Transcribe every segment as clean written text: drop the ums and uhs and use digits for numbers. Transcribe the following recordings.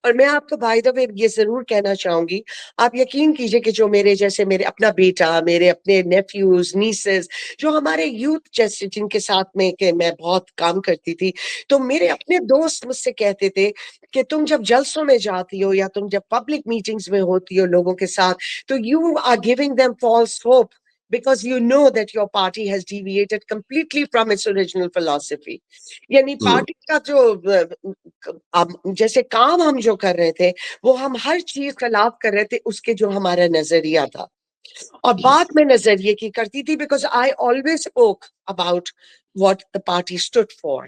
اور میں آپ کو بائی دا وے یہ ضرور کہنا چاہوں گی، آپ یقین کیجئے کہ جو میرے جیسے میرے اپنا بیٹا، میرے اپنے نیفیوز نیسز، جو ہمارے یوتھ جیسے جن کے ساتھ میں کہ میں بہت کام کرتی تھی، تو میرے اپنے دوست مجھ سے کہتے تھے کہ تم جب جلسوں میں جاتی ہو یا تم جب پبلک میٹنگز میں ہوتی ہو لوگوں کے ساتھ، تو you are giving them false hope because you know that your party has deviated completely from its original philosophy. یعنی پارٹی کا جو جیسے کام ہم جو کر رہے تھے وہ ہم ہر چیز خلاف کر رہے تھے اس کے جو ہمارا نظریہ تھا، اور بات میں نظریے کی کرتی تھی because I always spoke about what the party stood for.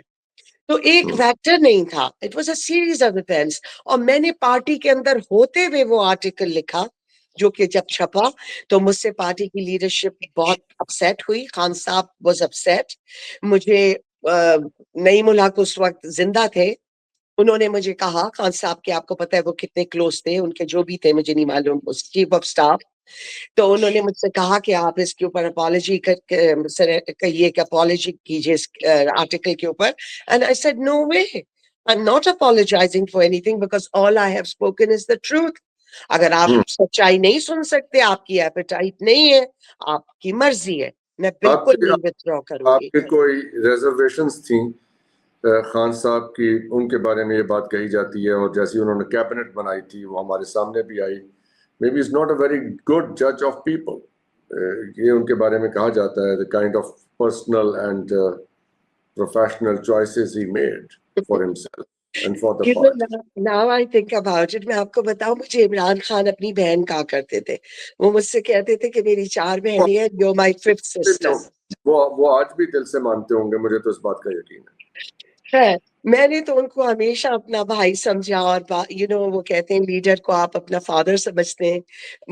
تو ایک ویکٹر نہیں تھا، it was a series of events, اور میں نے پارٹی کے اندر ہوتے ہوئے وہ آرٹیکل لکھا جو کہ جب چھپا تو مجھ سے پارٹی کی لیڈرشپ بہت اپسیٹ ہوئی، خان صاحب واز اپسیٹ. مجھے نئی ملحق اس وقت زندہ تھے، انہوں نے مجھے کہا، خان صاحب کے آپ کو پتہ ہے وہ کتنے کلوز تھے، ان کے جو بھی تھے مجھے نہیں معلوم، چیف آف اسٹاف، تو انہوں نے مجھ سے کہا کہ آپ اس کے اوپر اپالوجی کہیے کہ اپالوجی کیجیے اس آرٹیکل کے اوپر. And I said no way, I am not apologising for anything because all I have spoken is the truth. اگر آپ سچائی نہیں سن سکتے، آپ کی ایپیٹائٹ نہیں ہے، آپ کی مرضی ہے، میں بالکل نہیں withdraw کروں گی. آپ کے کوئی ریزرویشنز تھیں خان صاحب کی، ان کے بارے میں یہ بات کہی جاتی ہے، اور جیسی انہوں نے کیبنٹ بنائی تھی وہ ہمارے سامنے بھی آئی. May be is not a very good جج آف پیپل، یہ ان کے بارے میں کہا جاتا ہے، the kind of personal and professional choices he made for himself and for the party. Now I think about it، میں آپ کو بتاؤں مجھے عمران خان اپنی بہن کہا کرتے تھے، وہ مجھ سے کہتے تھے کہ میری 4 بہنیں ہیں، you're my 5th sister. وہ آج بھی دل سے مانتے ہوں گے، مجھے تو اس بات کا یقین ہے. ہے، میں نے تو ان کو ہمیشہ اپنا بھائی سمجھا، اور وہ کہتے ہیں لیڈر کو آپ اپنا فادر سمجھتے ہیں.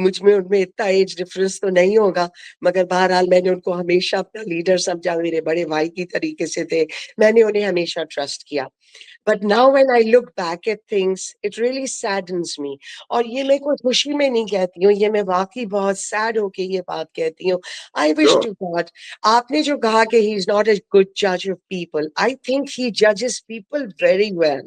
مجھ میں ان میں اتنا ایج ڈفرنس تو نہیں ہوگا، مگر بہرحال میں نے ان کو ہمیشہ اپنا لیڈر سمجھا، میرے بڑے بھائی کی طریقے سے تھے، میں نے انہیں ہمیشہ ٹرسٹ کیا. But now when I look back at things, it really saddens me. اور یہ میں کوئی خوشی میں نہیں کہتی ہوں، یہ میں واقعی بہت سیڈ ہو کے یہ بات کہتی ہوں. I wish to God. آپ نے جو کہا کہ he is not a good judge of people, I think he judges people very well.